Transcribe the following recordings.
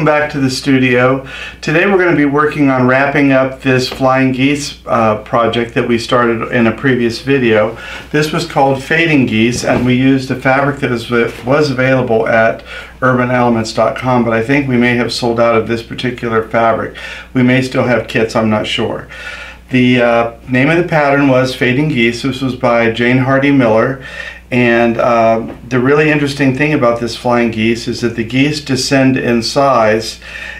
welcome back to the studio. Today we're going to be working on wrapping up this flying geese project that we started in a previous video. This was called Fading Geese, and we used a fabric that was available at urbanelements.com, but I think we may have sold out of this particular fabric. We may still have kits, I'm not sure. The name of the pattern was Fading Geese. This was by Jane Hardy Miller. And the really interesting thing about this flying geese is that the geese descend in size,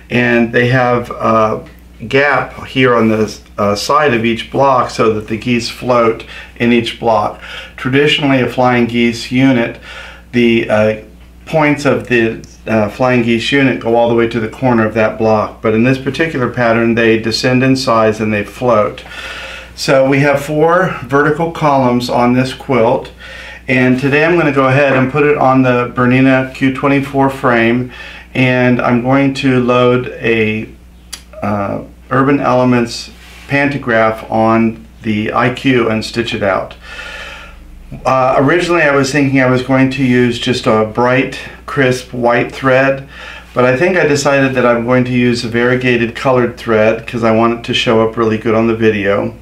and they have a gap here on the side of each block so that the geese float in each block. Traditionally, a flying geese unit, the points of the flying geese unit go all the way to the corner of that block, but in this particular pattern they descend in size and they float. So we have 4 vertical columns on this quilt. And today I'm going to go ahead and put it on the Bernina Q24 frame, and I'm going to load a Urban Elements Pantograph on the IQ and stitch it out. Originally I was thinking I was going to use just a bright, crisp white thread, but I think I decided that I'm going to use a variegated colored thread because I want it to show up really good on the video.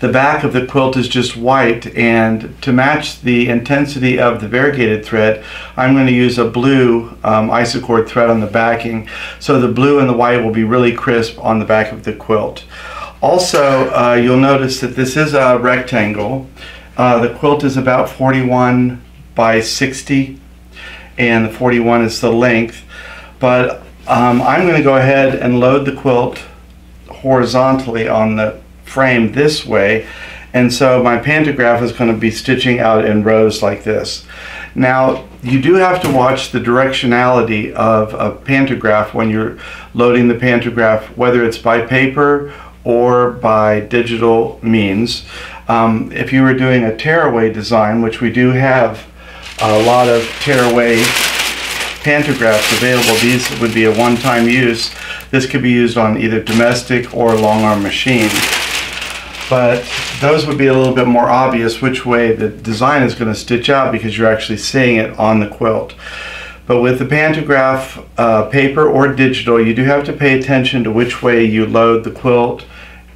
The back of the quilt is just white, and to match the intensity of the variegated thread, I'm going to use a blue isocord thread on the backing, so the blue and the white will be really crisp on the back of the quilt. Also, you'll notice that this is a rectangle. The quilt is about 41 by 60, and the 41 is the length, but I'm going to go ahead and load the quilt horizontally on the frame this way, and so my pantograph is going to be stitching out in rows like this. Now you do have to watch the directionality of a pantograph when you're loading the pantograph, whether it's by paper or by digital means. If you were doing a tearaway design, which we do have a lot of tearaway pantographs available, these would be a one-time use. This could be used on either domestic or long arm machines. But those would be a little bit more obvious which way the design is going to stitch out because you're actually seeing it on the quilt. But with the pantograph, paper or digital, you do have to pay attention to which way you load the quilt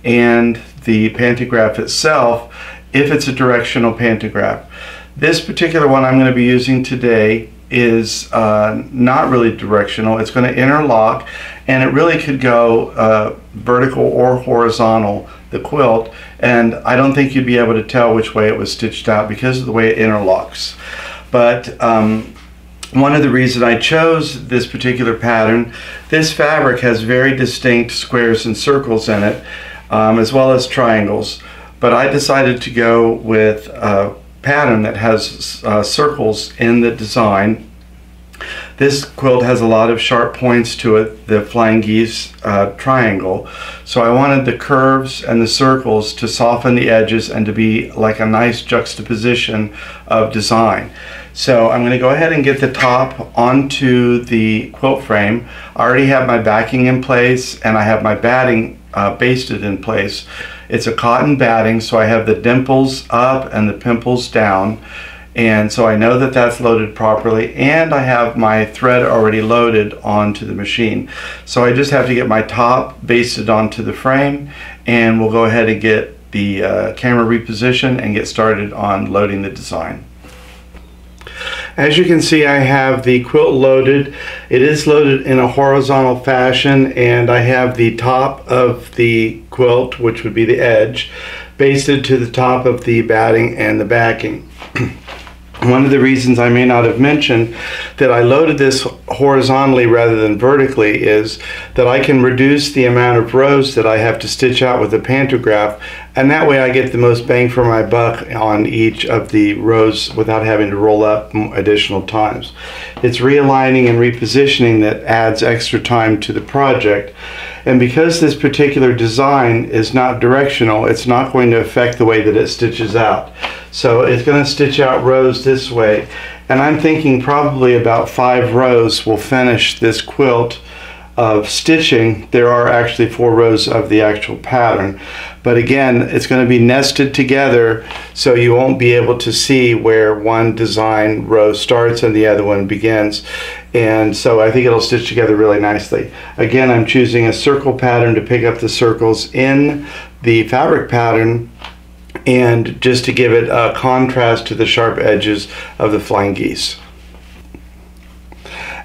and the pantograph itself if it's a directional pantograph. This particular one I'm going to be using today is not really directional. It's going to interlock, and it really could go vertical or horizontal, the quilt, and I don't think you'd be able to tell which way it was stitched out because of the way it interlocks. But one of the reasons I chose this particular pattern, this fabric has very distinct squares and circles in it, as well as triangles, but I decided to go with a pattern that has circles in the design. This quilt has a lot of sharp points to it, the flying geese triangle, so I wanted the curves and the circles to soften the edges and to be like a nice juxtaposition of design. So I'm going to go ahead and get the top onto the quilt frame. I already have my backing in place, and I have my batting basted in place. It's a cotton batting, so I have the dimples up and the pimples down, and so I know that that's loaded properly, and I have my thread already loaded onto the machine. So I just have to get my top basted onto the frame, and we'll go ahead and get the camera repositioned and get started on loading the design. As you can see, I have the quilt loaded. It is loaded in a horizontal fashion, and I have the top of the quilt, which would be the edge, basted to the top of the batting and the backing. One of the reasons I may not have mentioned that I loaded this horizontally rather than vertically is that I can reduce the amount of rows that I have to stitch out with the pantograph, and that way I get the most bang for my buck on each of the rows without having to roll up additional times. It's realigning and repositioning that adds extra time to the project. And because this particular design is not directional, it's not going to affect the way that it stitches out. So it's going to stitch out rows this way, and I'm thinking probably about 5 rows will finish this quilt of stitching. There are actually 4 rows of the actual pattern, but again, it's going to be nested together, so you won't be able to see where one design row starts and the other one begins. and so I think it'll stitch together really nicely. Again, I'm choosing a circle pattern to pick up the circles in the fabric pattern, and just to give it a contrast to the sharp edges of the flying geese.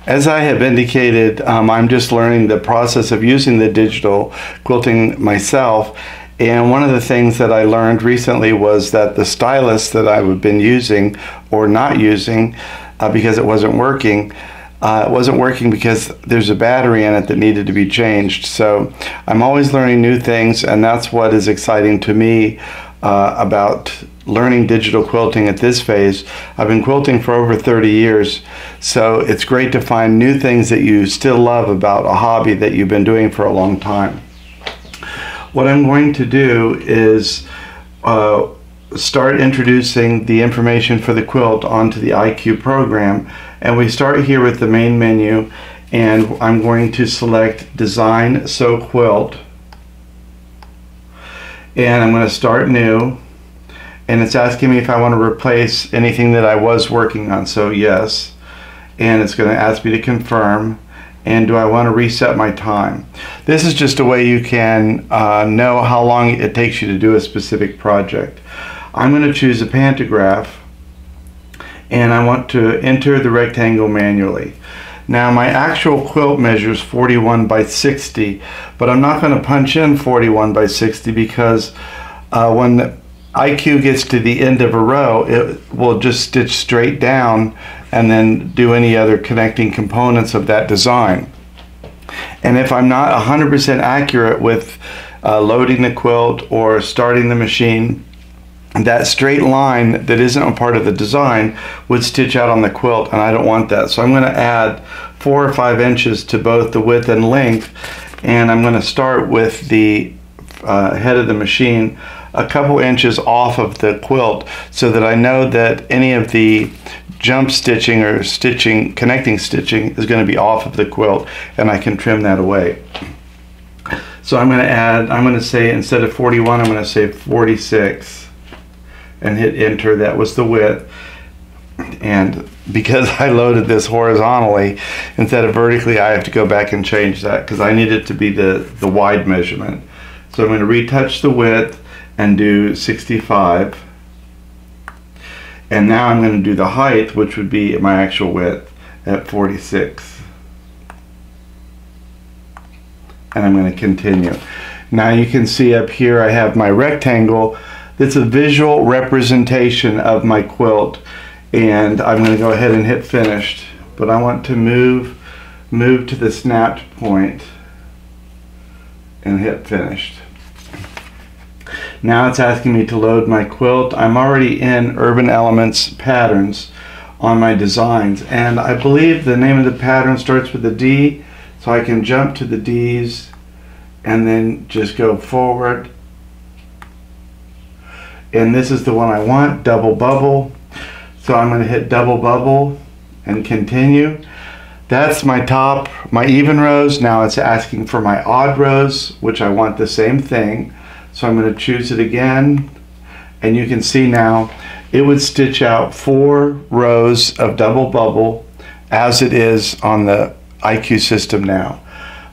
As I have indicated, I'm just learning the process of using the digital quilting myself, and one of the things that I learned recently was that the stylus that I've been using or not using because it wasn't working because there's a battery in it that needed to be changed. So I'm always learning new things, and that's what is exciting to me about learning digital quilting at this phase. I've been quilting for over 30 years, so it's great to find new things that you still love about a hobby that you've been doing for a long time. What I'm going to do is start introducing the information for the quilt onto the IQ program, and we start here with the main menu, and I'm going to select Design Sew Quilt, and I'm going to start new, and it's asking me if I want to replace anything that I was working on, so yes, and it's going to ask me to confirm, and do I want to reset my time. This is just a way you can know how long it takes you to do a specific project. I'm going to choose a pantograph, and I want to enter the rectangle manually. Now my actual quilt measures 41 by 60, but I'm not going to punch in 41 by 60 because when the IQ gets to the end of a row, it will just stitch straight down and then do any other connecting components of that design. And if I'm not 100% accurate with loading the quilt or starting the machine, that straight line that isn't a part of the design would stitch out on the quilt, and I don't want that. So I'm going to add 4 or 5 inches to both the width and length, and I'm going to start with the head of the machine a couple inches off of the quilt so that I know that any of the jump stitching or stitching, connecting stitching is going to be off of the quilt, and I can trim that away. So I'm going to say, instead of 41, I'm going to say 46 and hit enter. That was the width, and because I loaded this horizontally instead of vertically, I have to go back and change that because I need it to be the wide measurement. So I'm going to retouch the width and do 65, and now I'm going to do the height, which would be my actual width, at 46, and I'm going to continue. Now you can see up here I have my rectangle. That's a visual representation of my quilt, and I'm going to go ahead and hit finished, but I want to move to the snapped point and hit finished. Now it's asking me to load my quilt. I'm already in Urban Elementz patterns on my designs, and I believe the name of the pattern starts with a D, so I can jump to the D's and then just go forward. And this is the one I want, double bubble. So I'm going to hit double bubble and continue. That's my top, my even rows. Now it's asking for my odd rows, which I want the same thing. So I'm going to choose it again, and you can see now it would stitch out 4 rows of double bubble as it is on the IQ system now.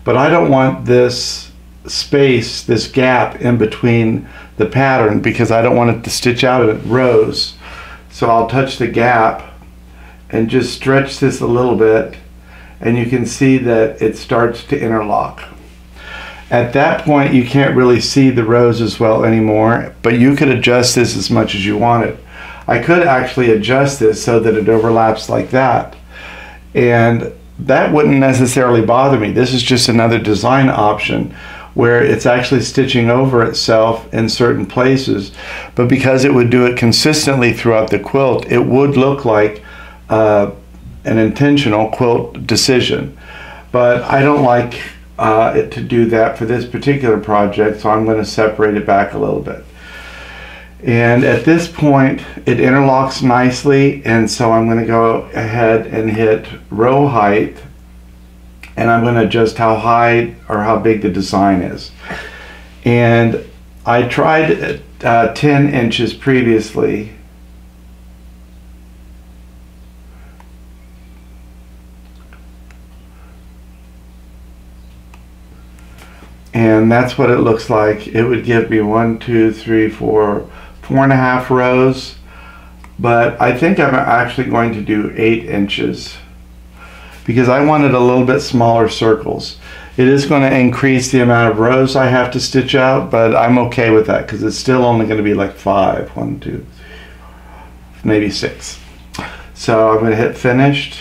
But I don't want this space, this gap in between the pattern, because I don't want it to stitch out in rows. So I'll touch the gap and just stretch this a little bit, and you can see that it starts to interlock. At that point you can't really see the rows as well anymore, but you could adjust this as much as you wanted. I could actually adjust this so that it overlaps like that, and that wouldn't necessarily bother me. This is just another design option where it's actually stitching over itself in certain places, but because it would do it consistently throughout the quilt, it would look like an intentional quilt decision. But I don't like it to do that for this particular project, so I'm going to separate it back a little bit. And at this point it interlocks nicely, and so I'm going to go ahead and hit row height, and I'm going to adjust how high or how big the design is. And I tried 10 inches previously, And that's what it looks like. It would give me 1, 2, 3, 4, 4.5 rows, but I think I'm actually going to do 8 inches because I wanted a little bit smaller circles. It is going to increase the amount of rows I have to stitch out, but I'm okay with that because it's still only going to be like 5. 1, 2, 3, 4, maybe 6. So I'm going to hit finished,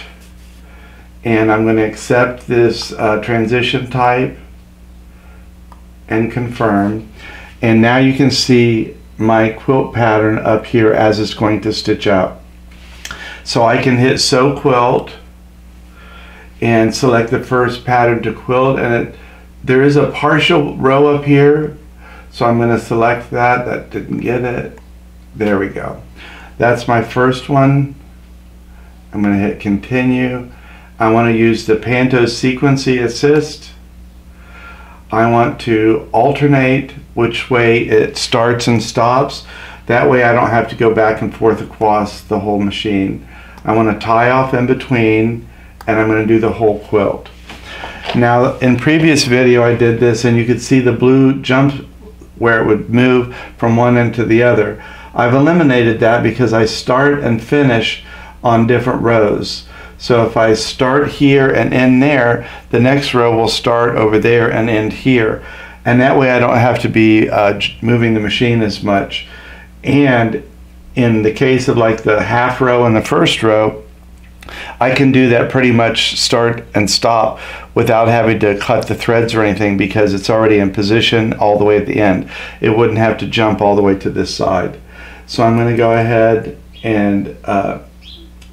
and I'm going to accept this transition type and confirm. And now you can see my quilt pattern up here as it's going to stitch out. So I can hit sew quilt and select the first pattern to quilt, and there is a partial row up here, so I'm going to select that. That didn't get it. There we go. That's my first one. I'm going to hit continue. I want to use the Panto Sequencing Assist. I want to alternate which way it starts and stops. That way I don't have to go back and forth across the whole machine. I want to tie off in between, and I'm going to do the whole quilt. Now, in previous video I did this, and you could see the blue jump where it would move from one end to the other. I've eliminated that because I start and finish on different rows. So if I start here and end there, the next row will start over there and end here. And that way I don't have to be moving the machine as much. And in the case of like the half row and the first row, I can do that pretty much start and stop without having to cut the threads or anything because it's already in position all the way at the end. It wouldn't have to jump all the way to this side. So I'm going to go ahead and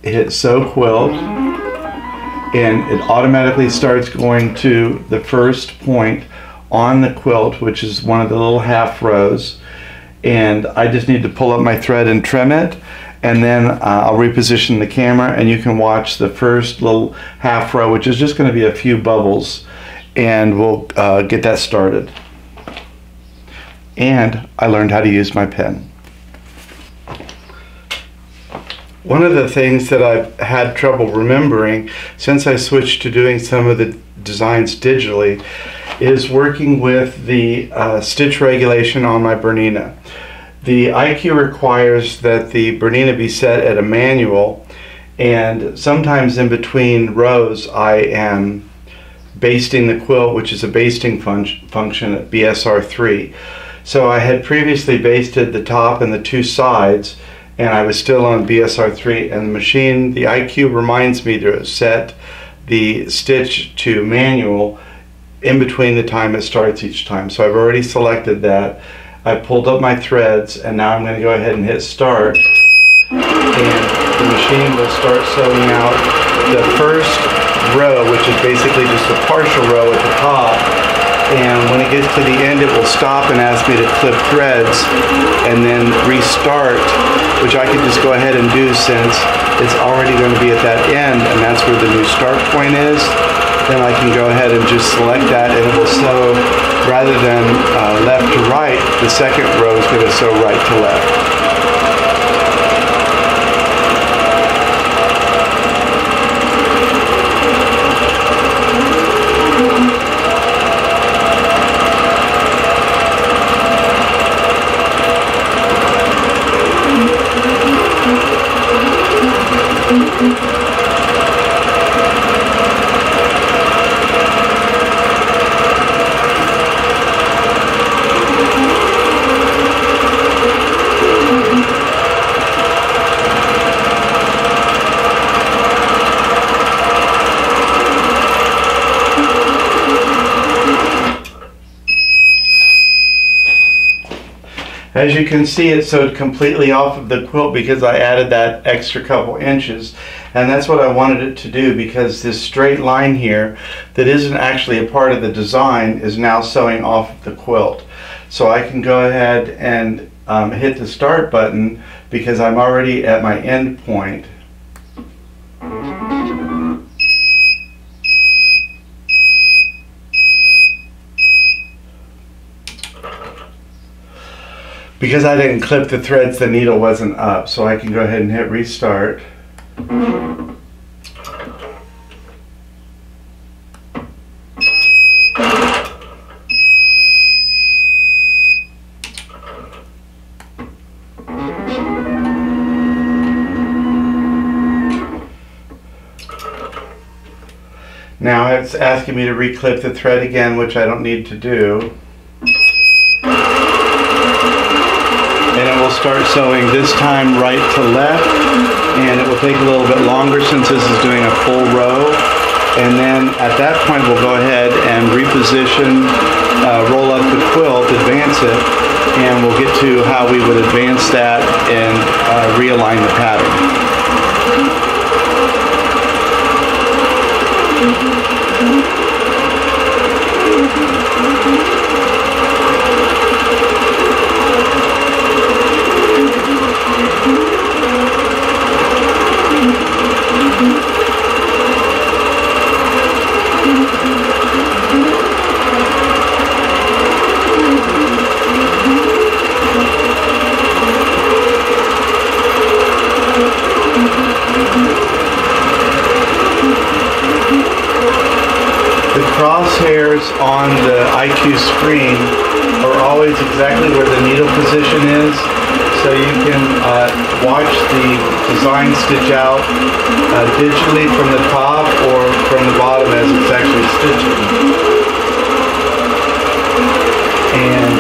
hit sew quilt, and it automatically starts going to the first point on the quilt, which is one of the little half rows, and I just need to pull up my thread and trim it, and then I'll reposition the camera and you can watch the first little half row, which is just going to be a few bubbles, and we'll get that started. And I learned how to use my pen. One of the things that I've had trouble remembering since I switched to doing some of the designs digitally is working with the stitch regulation on my Bernina. The IQ requires that the Bernina be set at a manual, and sometimes in between rows I am basting the quilt, which is a basting function at BSR3. So I had previously basted the top and the 2 sides, and I was still on BSR3, and the machine, the IQ reminds me to set the stitch to manual in between the time it starts each time. So I've already selected that. I pulled up my threads, and now I'm going to go ahead and hit start, and the machine will start sewing out the first row, which is basically just a partial row at the top. And when it gets to the end, it will stop and ask me to clip threads and then restart, which I could just go ahead and do since it's already going to be at that end, and that's where the new start point is. Then I can go ahead and just select that, and it will sew rather than left to right. The second row is going to sew right to left. As you can see, it sewed completely off of the quilt because I added that extra couple inches, and that's what I wanted it to do, because this straight line here that isn't actually a part of the design is now sewing off of the quilt. So I can go ahead and hit the start button because I'm already at my end point. Because I didn't clip the threads, the needle wasn't up, so I can go ahead and hit restart. Now it's asking me to reclip the thread again, which I don't need to do. And it will start sewing this time right to left, and it will take a little bit longer since this is doing a full row. And then at that point we'll go ahead and reposition, roll up the quilt, advance it, and we'll get to how we would advance that and realign the pattern. Crosshairs on the IQ screen are always exactly where the needle position is, so you can watch the design stitch out digitally from the top or from the bottom as it's actually stitching. And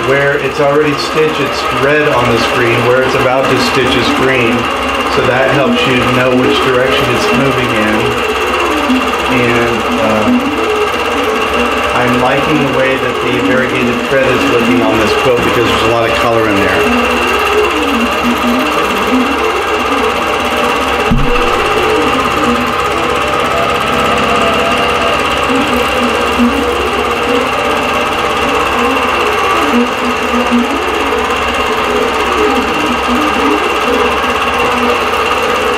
where it's already stitched, it's red on the screen. Where it's about to stitch is green, so that helps you know which direction it's moving in. And I'm liking the way that the variegated thread is looking on this quilt because there's a lot of color in there.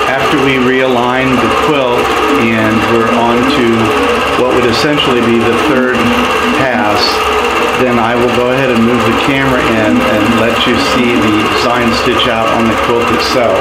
After we realign the quilt and we're on to what would essentially be the third pass, then I will go ahead and move the camera in and let you see the design stitch out on the quilt itself.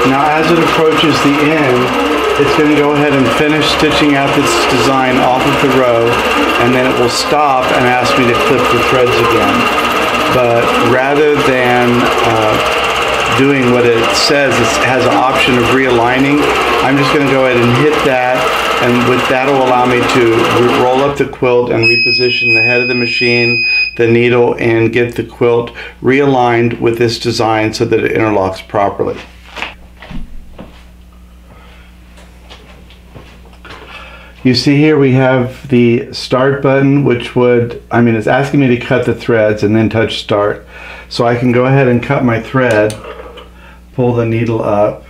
Now as it approaches the end, it's going to go ahead and finish stitching out this design off of the row, and then it will stop and ask me to clip the threads again. But rather than doing what it says, it has an option of realigning. I'm just going to go ahead and hit that, and with that will allow me to roll up the quilt and reposition the head of the machine, the needle, and get the quilt realigned with this design so that it interlocks properly. You see here we have the start button, which it's asking me to cut the threads and then touch start. So I can go ahead and cut my thread, pull the needle up,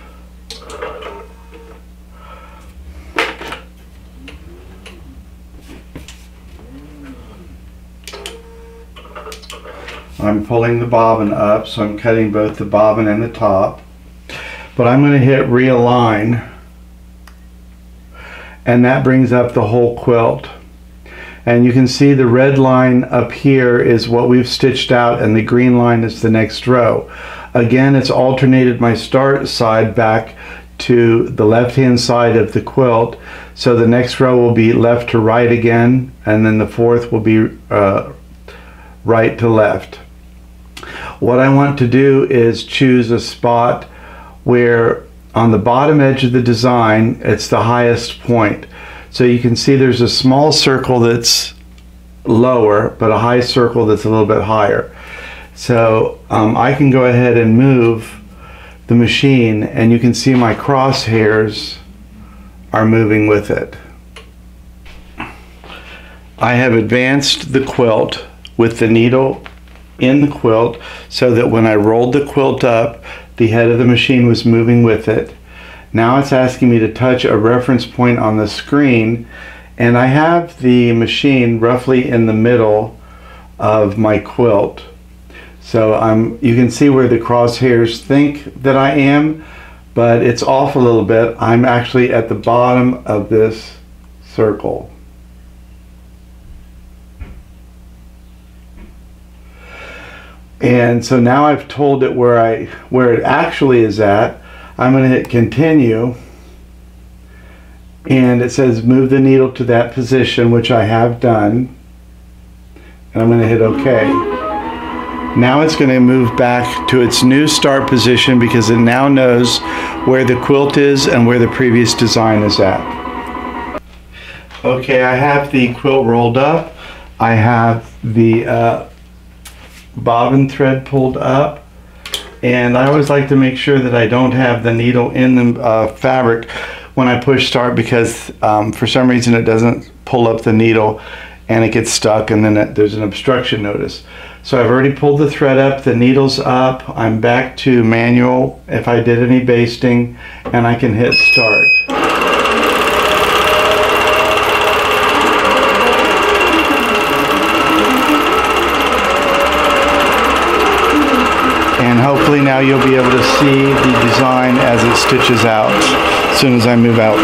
I'm pulling the bobbin up, so I'm cutting both the bobbin and the top. But I'm going to hit realign, and that brings up the whole quilt. And you can see the red line up here is what we've stitched out, and the green line is the next row. Again, it's alternated my start side back to the left-hand side of the quilt, so the next row will be left to right again, and then the fourth will be right to left. What I want to do is choose a spot where on the bottom edge of the design it's the highest point. So you can see there's a small circle that's lower, but a high circle that's a little bit higher. So I can go ahead and move the machine, and you can see my crosshairs are moving with it. I have advanced the quilt with the needle in the quilt so that when I rolled the quilt up, the head of the machine was moving with it. Now it's asking me to touch a reference point on the screen, and I have the machine roughly in the middle of my quilt. So you can see where the crosshairs think that I am, but it's off a little bit. I'm actually at the bottom of this circle. And so now I've told it where it actually is at. I'm going to hit continue, and it says move the needle to that position, which I have done, and I'm going to hit OK. Now it's going to move back to its new start position because it now knows where the quilt is and where the previous design is at. Okay, I have the quilt rolled up. I have the bobbin thread pulled up, and I always like to make sure that I don't have the needle in the fabric when I push start, because for some reason it doesn't pull up the needle and it gets stuck, and then there's an obstruction notice. So I've already pulled the thread up, the needle's up, I'm back to manual if I did any basting, and I can hit start. And hopefully now you'll be able to see the design as it stitches out as soon as I move out.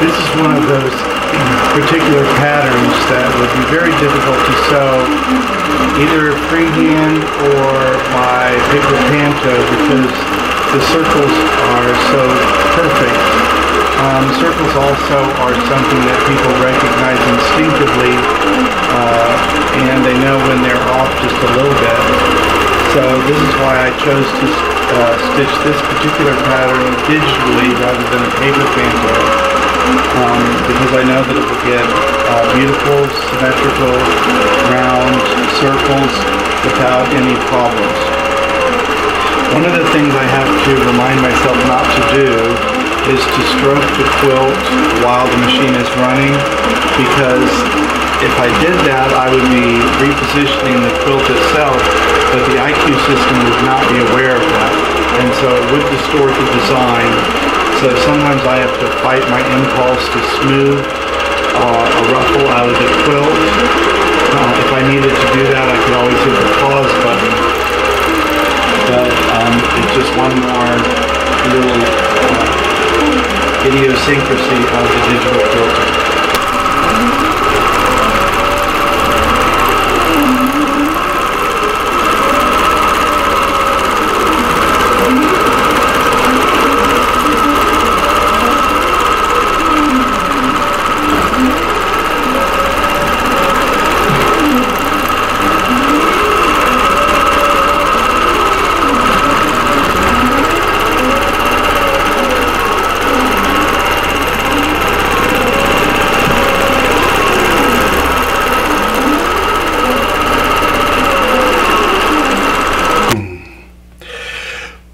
This is one of those particular patterns that would be very difficult to sew either freehand or by bigger panto, because the circles are so perfect. Circles also are something that people recognize instinctively, and they know when they're off just a little bit. So this is why I chose to stitch this particular pattern digitally rather than a paper panto. because I know that it will get beautiful, symmetrical, round circles without any problems. One of the things I have to remind myself not to do is to stroke the quilt while the machine is running, because if I did that, I would be repositioning the quilt itself, but the IQ system would not be aware of that, and so it would distort the design. So sometimes I have to fight my impulse to smooth a ruffle out of the quilt. If I needed to do that, I could always hit the pause button, but it's just one more little idiosyncrasy of the digital quilting.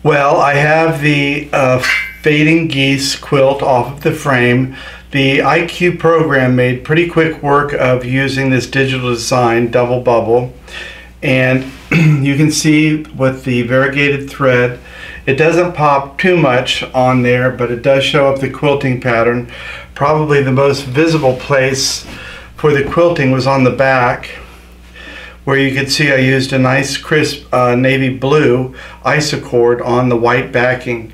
Well, I have the Fading Geese quilt off of the frame. The IQ program made pretty quick work of using this digital design, double bubble. And you can see with the variegated thread, it doesn't pop too much on there, but it does show up the quilting pattern. Probably the most visible place for the quilting was on the back, where you can see I used a nice crisp navy blue isocord on the white backing.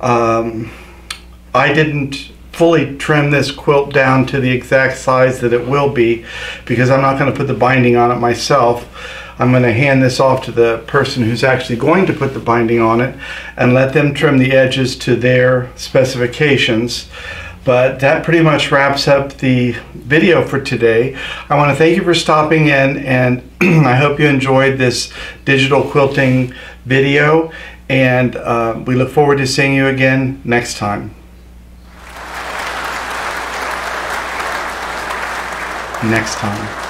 I didn't fully trim this quilt down to the exact size that it will be, because I'm not going to put the binding on it myself. I'm going to hand this off to the person who's actually going to put the binding on it and let them trim the edges to their specifications. But that pretty much wraps up the video for today. I want to thank you for stopping in, and I hope you enjoyed this digital quilting video, and we look forward to seeing you again next time. Next time.